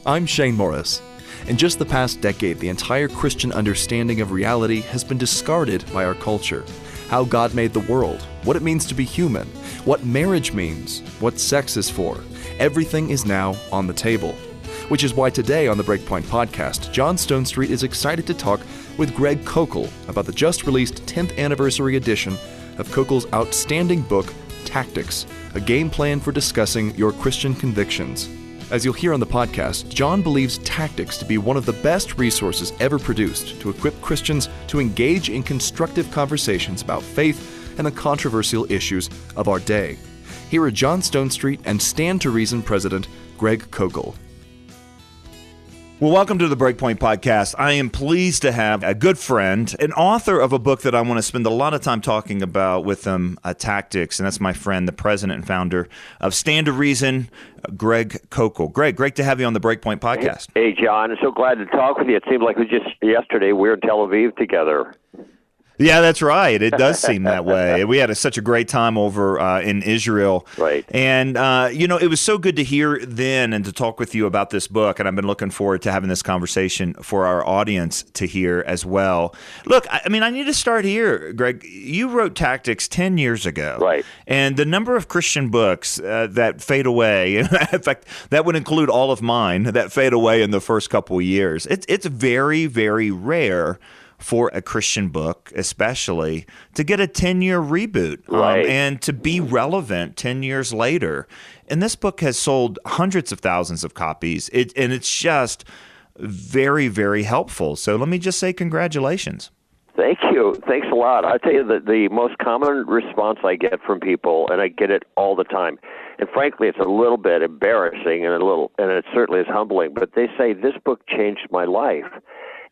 I'm Shane Morris. In just the past decade, the entire Christian understanding of reality has been discarded by our culture. How God made the world, what it means to be human, what marriage means, what sex is for. Everything is now on the table. Which is why today on the BreakPoint Podcast, John Stonestreet is excited to talk with Greg Koukl about the just-released 10th anniversary edition of Koukl's outstanding book, Tactics, a game plan for discussing your Christian convictions. As you'll hear on the podcast, John believes Tactics to be one of the best resources ever produced to equip Christians to engage in constructive conversations about faith and the controversial issues of our day. Here are John Stonestreet and Stand to Reason President Greg Koukl. Well, welcome to the BreakPoint Podcast. I am pleased to have a good friend, an author of a book that I want to spend a lot of time talking about with him, Tactics, and that's my friend, the president and founder of Stand to Reason, Greg Koukl. Greg, great to have you on the BreakPoint Podcast. Hey, John. I'm so glad to talk with you. It seemed like it was just yesterday we were in Tel Aviv together. Yeah, that's right. It does seem that way. We had such a great time over in Israel. Right. And, it was so good to hear then and to talk with you about this book. And I've been looking forward to having this conversation for our audience to hear as well. Look, I need to start here, Greg. You wrote Tactics 10 years ago. Right. And the number of Christian books that fade away, in fact, that would include all of mine, that fade away in the first couple of years. It's very, very rare for a Christian book, especially, to get a 10-year reboot and to be relevant 10 years later. And this book has sold hundreds of thousands of copies, and it's just very, very helpful. So let me just say congratulations. Thank you. Thanks a lot. I'll tell you that the most common response I get from people, and I get it all the time, and frankly, it's a little bit embarrassing and it certainly is humbling, but they say, this book changed my life.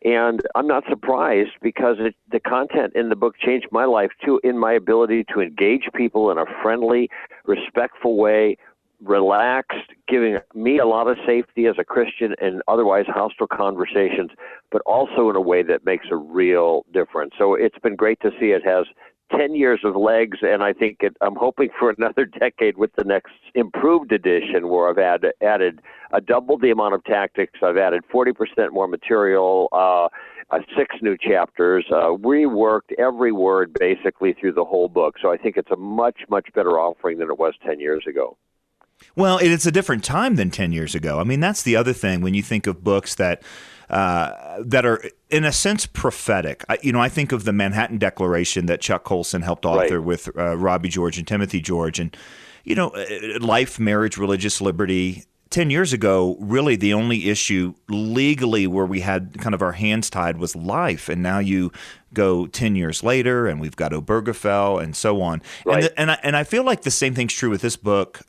And I'm not surprised because the content in the book changed my life, too, in my ability to engage people in a friendly, respectful way, relaxed, giving me a lot of safety as a Christian in otherwise hostile conversations, but also in a way that makes a real difference. So it's been great to see it has 10 years of legs, and I think I'm hoping for another decade with the next improved edition where I've added double the amount of tactics. I've added 40% more material, 6 new chapters, reworked every word basically through the whole book. So I think it's a much, much better offering than it was 10 years ago. Well, it's a different time than 10 years ago. I mean, that's the other thing when you think of books that are, in a sense, prophetic. I think of the Manhattan Declaration that Chuck Colson helped author with Robbie George and Timothy George. And, life, marriage, religious liberty. 10 years ago, really the only issue legally where we had kind of our hands tied was life. And now you go 10 years later and we've got Obergefell and so on. Right. And I feel like the same thing's true with this book,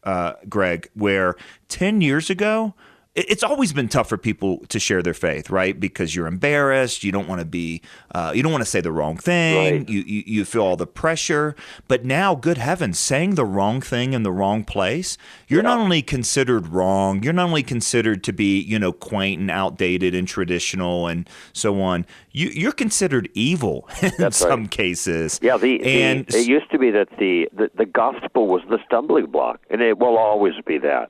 Greg, where 10 years ago, it's always been tough for people to share their faith, right? Because you're embarrassed, you don't want to be, you don't want to say the wrong thing, right. you feel all the pressure. But now, good heavens, saying the wrong thing in the wrong place, you're not only considered wrong, you're not only considered to be, quaint and outdated and traditional and so on. You're considered evil in some cases. Yeah, it used to be that the gospel was the stumbling block, and it will always be that.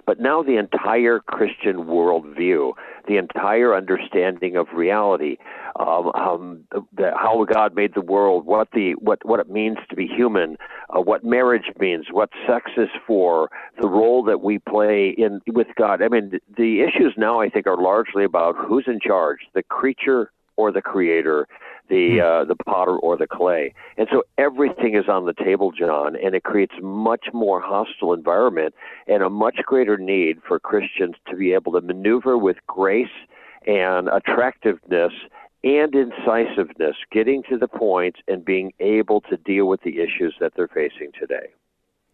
But now the entire Christian worldview, the entire understanding of reality, how God made the world, what it means to be human, what marriage means, what sex is for, the role that we play with God. I mean, the issues now I think are largely about who's in charge, the creature or the creator, the potter or the clay. And so everything is on the table, John, and it creates much more hostile environment and a much greater need for Christians to be able to maneuver with grace and attractiveness and incisiveness, getting to the point and being able to deal with the issues that they're facing today.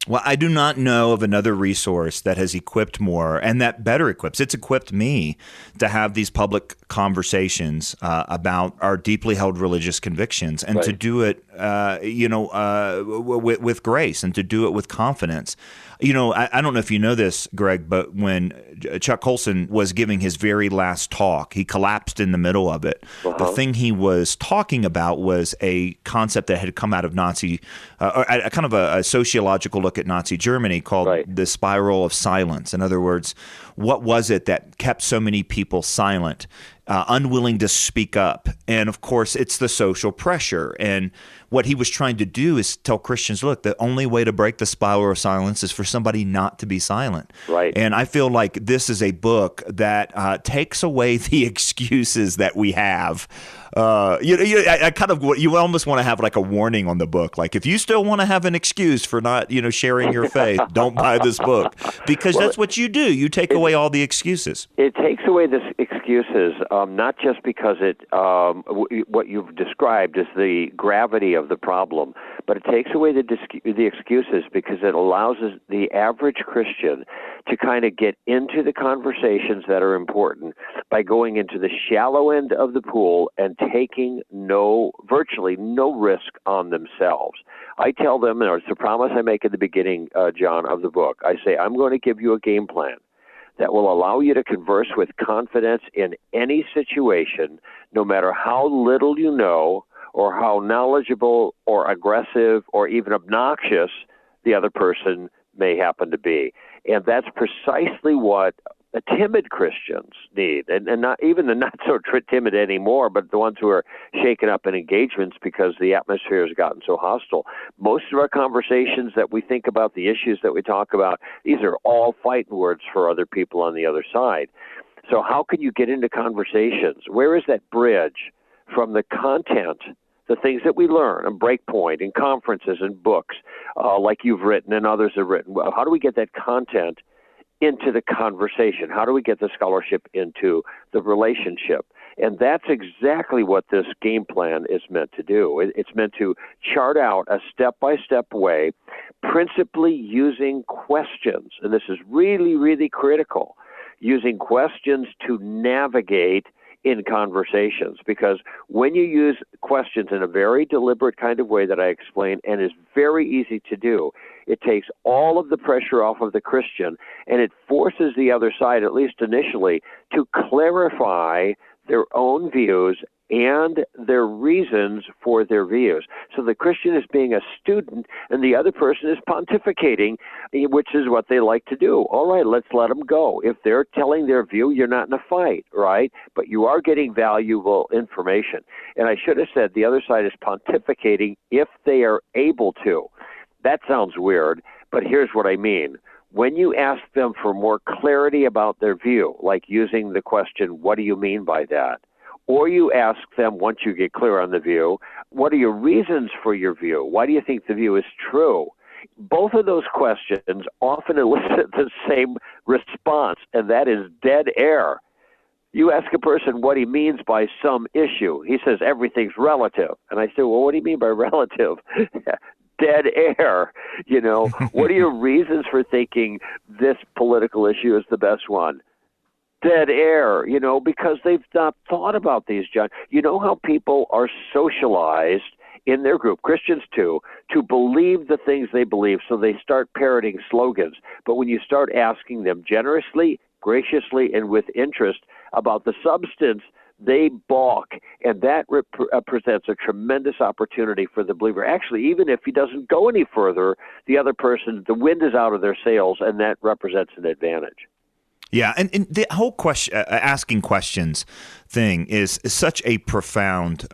Well, I do not know of another resource that has equipped more and that better equips. It's equipped me to have these public conversations about our deeply held religious convictions and to do it, with grace and to do it with confidence. I don't know if you know this, Greg, but when Chuck Colson was giving his very last talk, he collapsed in the middle of it. The thing he was talking about was a concept that had come out of Nazi, a kind of a sociological look at Nazi Germany called the spiral of silence. In other words, what was it that kept so many people silent, unwilling to speak up? And of course, it's the social pressure. And what he was trying to do is tell Christians, look, the only way to break the spiral of silence is for somebody not to be silent. Right. And I feel like this is a book that takes away the excuses that we have. I kind of, you almost want to have like a warning on the book. Like, if you still want to have an excuse for not, sharing your faith, don't buy this book, because that's what you do. You take away all the excuses. It takes away the excuses, not just because what you've described is the gravity of the problem, but it takes away the excuses because it allows the average Christian to kind of get into the conversations that are important by going into the shallow end of the pool and taking virtually no risk on themselves. I tell them, and it's a promise I make at the beginning, John, of the book. I say, I'm going to give you a game plan that will allow you to converse with confidence in any situation, no matter how little you know or how knowledgeable or aggressive or even obnoxious the other person may happen to be. And that's precisely what timid Christians need, and not even the not so timid anymore, but the ones who are shaken up in engagements because the atmosphere has gotten so hostile. Most of our conversations that we think about, the issues that we talk about, these are all fighting words for other people on the other side. So how can you get into conversations? Where is that bridge from the content, the things that we learn on BreakPoint, in conferences and books, like you've written and others have written? How do we get that content into the conversation? How do we get the scholarship into the relationship? And that's exactly what this game plan is meant to do. It's meant to chart out a step-by-step way, principally using questions. And this is really, really critical, using questions to navigate in conversations, because when you use questions in a very deliberate kind of way that I explain, and is very easy to do, it takes all of the pressure off of the Christian, and it forces the other side, at least initially, to clarify their own views and their reasons for their views. So the Christian is being a student, and the other person is pontificating, which is what they like to do. All right, let's let them go. If they're telling their view, you're not in a fight, right? But you are getting valuable information. And I should have said the other side is pontificating if they are able to. That sounds weird, but here's what I mean. When you ask them for more clarity about their view, like using the question, what do you mean by that? Or you ask them, once you get clear on the view, what are your reasons for your view? Why do you think the view is true? Both of those questions often elicit the same response, and that is dead air. You ask a person what he means by some issue. He says everything's relative. And I say, well, what do you mean by relative? Dead air. What are your reasons for thinking this political issue is the best one? Dead air, because they've not thought about these, John. You know how people are socialized in their group, Christians too, to believe the things they believe, so they start parroting slogans. But when you start asking them generously, graciously, and with interest about the substance, they balk, and that presents a tremendous opportunity for the believer. Actually, even if he doesn't go any further, the other person, the wind is out of their sails, and that represents an advantage. Yeah, and the whole asking questions thing is such a profound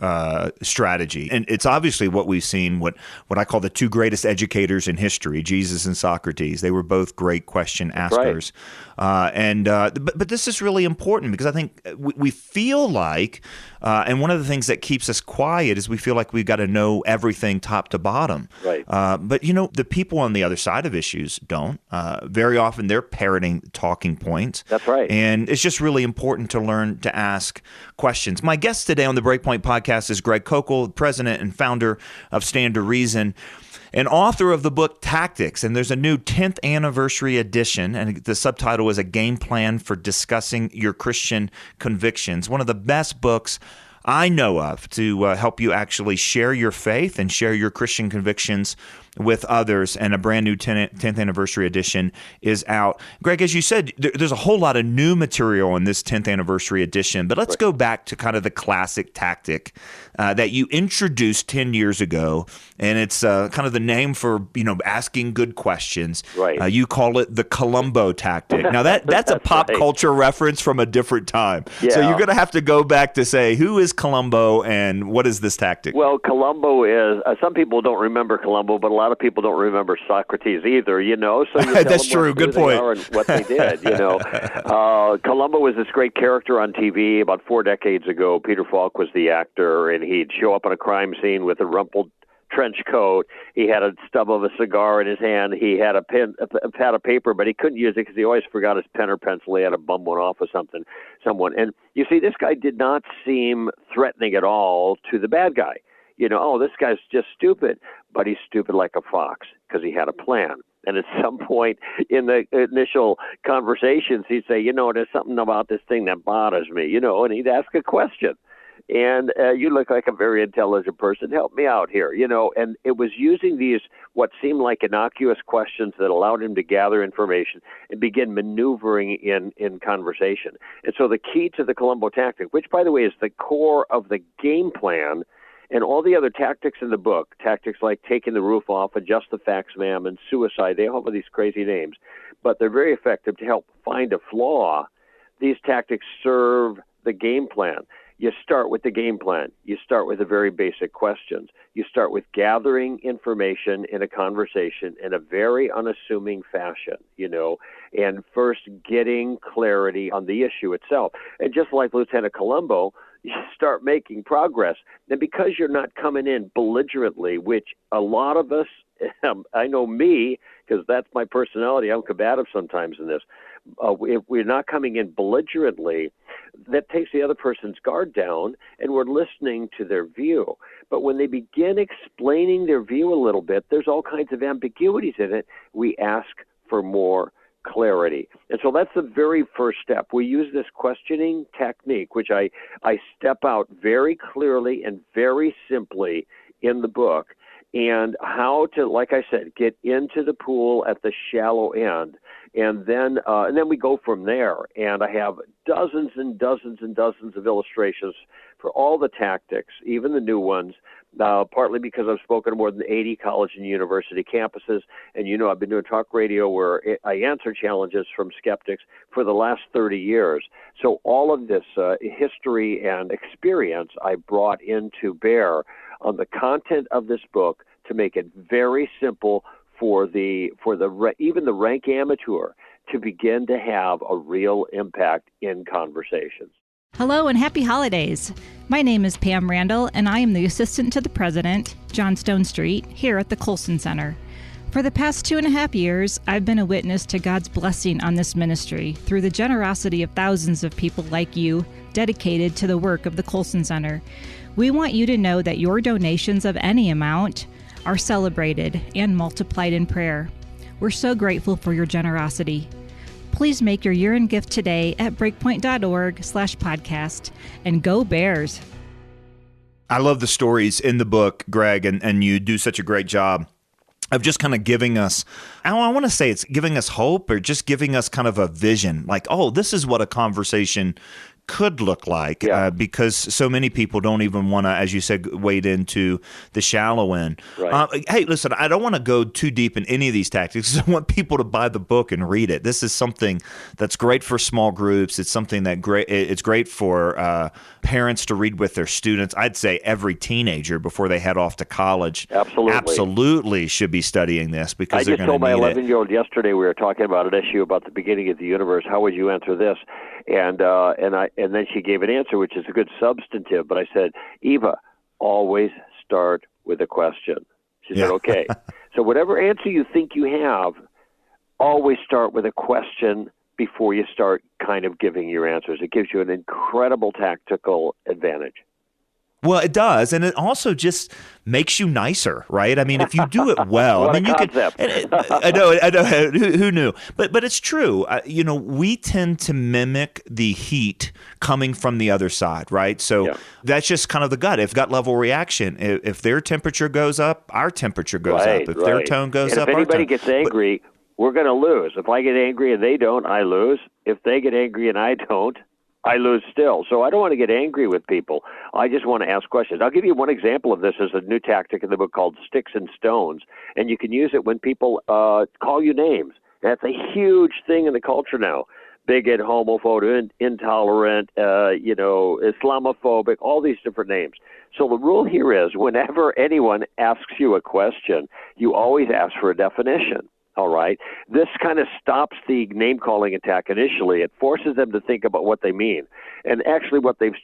strategy. And it's obviously what we've seen, what I call the two greatest educators in history, Jesus and Socrates. They were both great question askers. Right. But this is really important because I think we feel like, and one of the things that keeps us quiet is we feel like we've got to know everything top to bottom. Right. But, the people on the other side of issues don't. Very often they're parroting talking points. That's right. And it's just really important to learn to ask questions. My guest today on the BreakPoint Podcast is Greg Koukl, president and founder of Stand to Reason, and author of the book Tactics. And there's a new 10th anniversary edition, and the subtitle is A Game Plan for Discussing Your Christian Convictions. One of the best books I know of to help you actually share your faith and share your Christian convictions with others, and a brand new 10th anniversary edition is out. Greg, as you said, there's a whole lot of new material in this 10th anniversary edition, but let's go back to kind of the classic tactic that you introduced 10 years ago, and it's kind of the name for, asking good questions. Right. You call it the Columbo Tactic. Now, that's a pop culture reference from a different time. Yeah. So you're going to have to go back to say, who is Columbo and what is this tactic? Well, Columbo is, some people don't remember Columbo, but a lot of people don't remember Socrates either, So you that's true. Good point. And what they did, Columbo was this great character on TV about 4 decades ago. Peter Falk was the actor, and he'd show up on a crime scene with a rumpled trench coat. He had a stub of a cigar in his hand. He had a pad of paper, but he couldn't use it because he always forgot his pen or pencil. He had to bum one off of someone. And you see, this guy did not seem threatening at all to the bad guy. This guy's just stupid, but he's stupid like a fox because he had a plan. And at some point in the initial conversations, he'd say, there's something about this thing that bothers me, and he'd ask a question. And you look like a very intelligent person. Help me out here, And it was using these what seemed like innocuous questions that allowed him to gather information and begin maneuvering in conversation. And so the key to the Columbo Tactic, which, by the way, is the core of the game plan, and all the other tactics in the book, tactics like taking the roof off, adjust the facts, ma'am, and suicide, they all have these crazy names, but they're very effective to help find a flaw. These tactics serve the game plan. You start with the game plan. You start with the very basic questions. You start with gathering information in a conversation in a very unassuming fashion, and first getting clarity on the issue itself. And just like Lieutenant Columbo, you start making progress. And because you're not coming in belligerently, which a lot of us, I know me, because that's my personality, I'm combative sometimes in this. If we're not coming in belligerently, that takes the other person's guard down, and we're listening to their view. But when they begin explaining their view a little bit, there's all kinds of ambiguities in it. We ask for more clarity. And so that's the very first step. We use this questioning technique, which I step out very clearly and very simply in the book, and how to, like I said, get into the pool at the shallow end. And then we go from there. And I have dozens and dozens and dozens of illustrations for all the tactics, even the new ones, partly because I've spoken to more than 80 college and university campuses. And, I've been doing talk radio where I answer challenges from skeptics for the last 30 years. So all of this history and experience I brought into bear on the content of this book to make it very simple for even the rank amateur to begin to have a real impact in conversations. Hello and happy holidays. My name is Pam Randall, and I am the assistant to the president, John Stonestreet, here at the Colson Center. For the past 2.5 years, I've been a witness to God's blessing on this ministry through the generosity of thousands of people like you dedicated to the work of the Colson Center. We want you to know that your donations of any amount are celebrated and multiplied in prayer. We're so grateful for your generosity. Please make your year-end gift today at breakpoint.org/podcast, and go Bears. I love the stories in the book, Greg, and you do such a great job of just kind of giving us, I want to say it's giving us hope, or just giving us kind of a vision, like, oh, this is what a conversation could look like, because so many people don't even want to, as you said, wade into the shallow end. Right. Hey, listen, I don't want to go too deep in any of these tactics. I want people to buy the book and read it. This is something that's great for small groups. It's something it's great for parents to read with their students. I'd say every teenager before they head off to college absolutely should be studying this, because they're going to need it. I just told my 11-year-old yesterday, we were talking about an issue about the beginning of the universe. How would you answer this? And then she gave an answer, which is a good substantive. But I said, Eva, always start with a question. She said, okay. So whatever answer you think you have, always start with a question before you start kind of giving your answers. It gives you an incredible tactical advantage. Well, it does, and it also just makes you nicer, right? I mean, if you do it well, What I mean, a you concept. can. I know. Who knew? But it's true. We tend to mimic the heat coming from the other side, right? So that's just kind of the gut level reaction. If their temperature goes up, our temperature goes up. If their tone goes up, if our anybody tone. gets angry, we're going to lose. If I get angry and they don't, I lose. If they get angry and I don't, I lose still. So I don't want to get angry with people. I just want to ask questions. I'll give you one example of this as a new tactic in the book called Sticks and Stones. And you can use it when people call you names. That's a huge thing in the culture now. Bigot, homophobe, intolerant, Islamophobic, all these different names. So the rule here is whenever anyone asks you a question, you always ask for a definition. All right. This kind of stops the name-calling attack initially. It forces them to think about what they mean. And actually what they've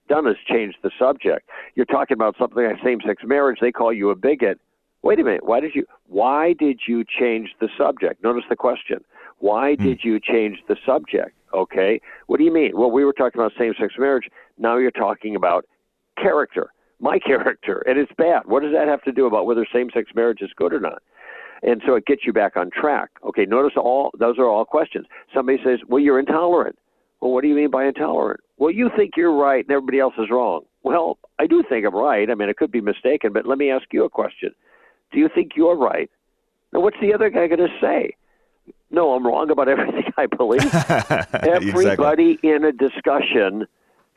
done is change the subject. You're talking about something like same-sex marriage. They call you a bigot. Wait a minute. Why did you change the subject? Notice the question. Why did you change the subject? Okay. What do you mean? Well, we were talking about same-sex marriage. Now you're talking about character, my character, and it's bad. What does that have to do about whether same-sex marriage is good or not? And so it gets you back on track. Okay, notice those are all questions. Somebody says, well, you're intolerant. Well, what do you mean by intolerant? Well, you think you're right and everybody else is wrong. Well, I do think I'm right. I mean, I could be mistaken, but let me ask you a question. Do you think you're right? Now, what's the other guy going to say? No, I'm wrong about everything I believe. Everybody in a discussion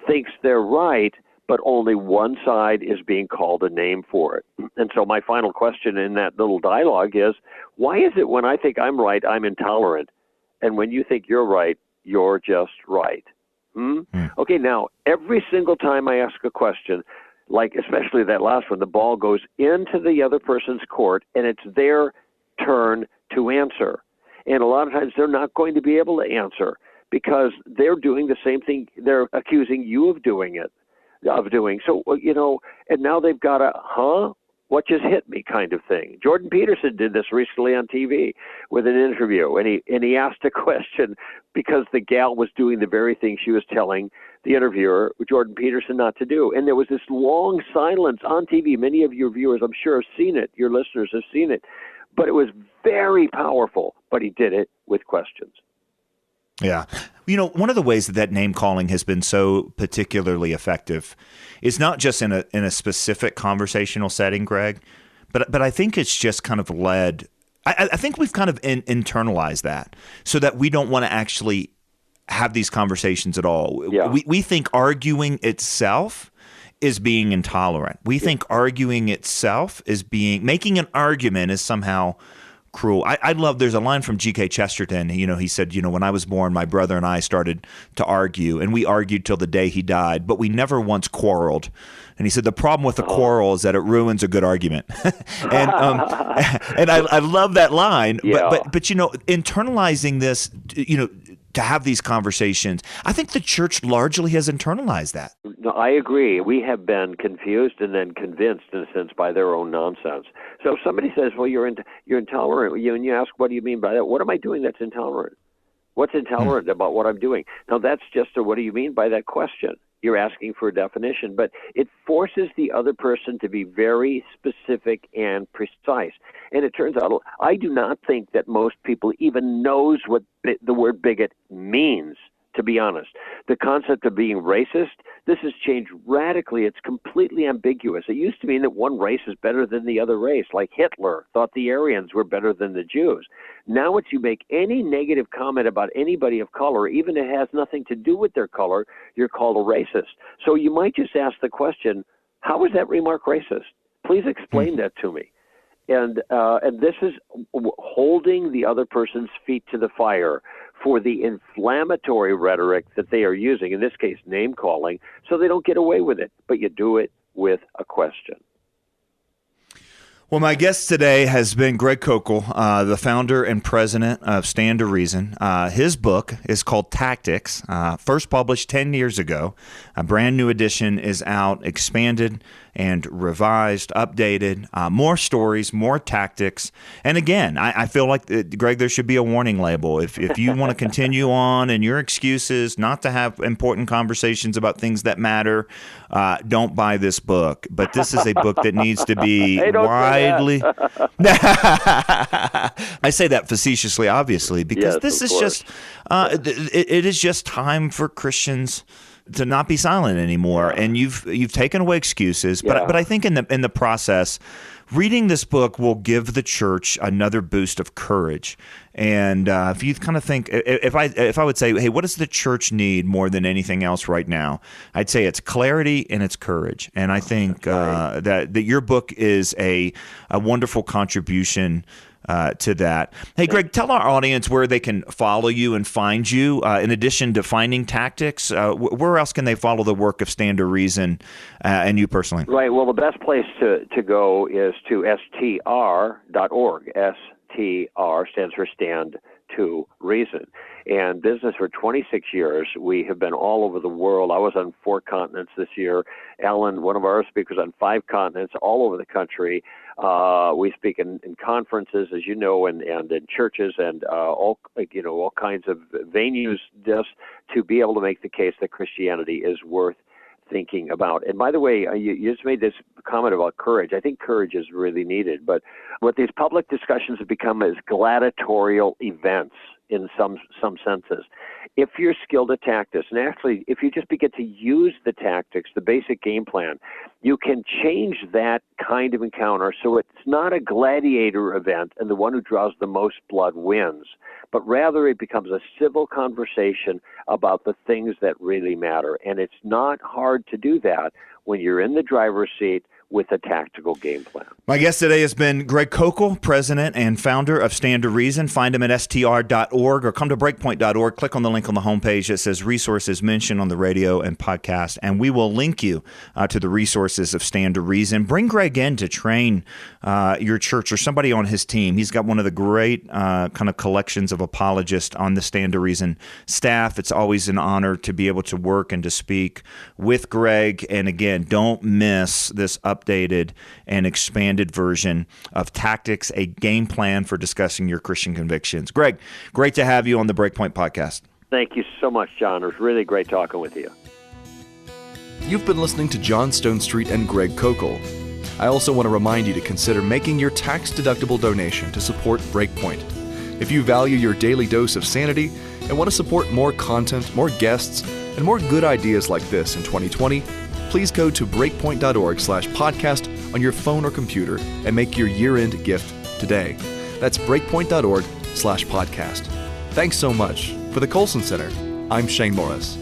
thinks they're right, but only one side is being called a name for it. And so my final question in that little dialogue is, why is it when I think I'm right, I'm intolerant, and when you think you're right, you're just right? Okay, now, every single time I ask a question, like especially that last one, the ball goes into the other person's court, and it's their turn to answer. And a lot of times they're not going to be able to answer because they're doing the same thing they're accusing you of doing. So, and now they've got a, what just hit me kind of thing. Jordan Peterson did this recently on TV with an interview, and he asked a question because the gal was doing the very thing she was telling the interviewer, Jordan Peterson, not to do. And there was this long silence on TV. Many of your viewers, I'm sure, have seen it. Your listeners have seen it. But it was very powerful, but he did it with questions. Yeah. One of the ways that name calling has been so particularly effective is not just in a specific conversational setting, Greg, but I think it's just kind of led. I think we've kind of internalized that so that we don't want to actually have these conversations at all. Yeah. We think arguing itself is being intolerant. We think arguing itself is making an argument is somehow cruel. I love, there's a line from G.K. Chesterton. He said, when I was born, my brother and I started to argue, and we argued till the day he died, but we never once quarreled. And he said, the problem with a quarrel is that it ruins a good argument. and I love that line. Yeah. But internalizing this, to have these conversations, I think the church largely has internalized that. No, I agree. We have been confused and then convinced, in a sense, by their own nonsense. So if somebody says, well, you're intolerant, and you ask, what do you mean by that? What am I doing that's intolerant? What's intolerant about what I'm doing? Now, that's just what do you mean by that question? You're asking for a definition, but it forces the other person to be very specific and precise. And it turns out, I do not think that most people even knows what the word bigot means, to be honest. The concept of being racist, this has changed radically. It's completely ambiguous. It used to mean that one race is better than the other race, like Hitler thought the Aryans were better than the Jews. Now if you make any negative comment about anybody of color, even if it has nothing to do with their color, you're called a racist. So you might just ask the question, how is that remark racist? Please explain that to me. And this is holding the other person's feet to the fire for the inflammatory rhetoric that they are using, in this case, name-calling, so they don't get away with it. But you do it with a question. Well, my guest today has been Greg Koukl, the founder and president of Stand to Reason. His book is called Tactics, first published 10 years ago. A brand new edition is out, expanded and revised, updated, more stories, more tactics. And again, I feel like, Greg, there should be a warning label. If you want to continue on and your excuses not to have important conversations about things that matter, don't buy this book. But this is a book that needs to be widely... I say that facetiously, obviously, because this is just... it is just time for Christians to not be silent anymore, and you've taken away excuses, but I think in the process, reading this book will give the church another boost of courage. And if you kind of think, if I would say, hey, what does the church need more than anything else right now? I'd say it's clarity and it's courage. And I think that your book is a wonderful contribution to that. Hey, Greg, tell our audience where they can follow you and find you. In addition to finding Tactics, where else can they follow the work of Stand to Reason and you personally? Right. Well, the best place to go is to str.org. STR stands for Stand to Reason. And business for 26 years. We have been all over the world. I was on 4 continents this year. Alan, one of our speakers, on 5 continents, all over the country. We speak in conferences, as you know, and in churches and all kinds of venues, just to be able to make the case that Christianity is worth thinking about. And by the way, you just made this comment about courage. I think courage is really needed. But what these public discussions have become is gladiatorial events in some senses. If you're skilled at tactics, and actually if you just begin to use the tactics, the basic game plan, you can change that kind of encounter so it's not a gladiator event and the one who draws the most blood wins, but rather it becomes a civil conversation about the things that really matter. And it's not hard to do that when you're in the driver's seat with a tactical game plan. My guest today has been Greg Koukl, president and founder of Stand to Reason. Find him at str.org or come to breakpoint.org. Click on the link on the homepage that says resources mentioned on the radio and podcast, and we will link you to the resources of Stand to Reason. Bring Greg in to train your church or somebody on his team. He's got one of the great kind of collections of apologists on the Stand to Reason staff. It's always an honor to be able to work and to speak with Greg. And again, don't miss this updated and expanded version of Tactics, a game plan for discussing your Christian convictions. Greg, great to have you on the BreakPoint Podcast. Thank you so much, John. It was really great talking with you. You've been listening to John Stonestreet and Greg Koukl. I also want to remind you to consider making your tax-deductible donation to support BreakPoint. If you value your daily dose of sanity and want to support more content, more guests, and more good ideas like this in 2020, please go to breakpoint.org/podcast on your phone or computer and make your year-end gift today. That's breakpoint.org/podcast. Thanks so much. For the Colson Center, I'm Shane Morris.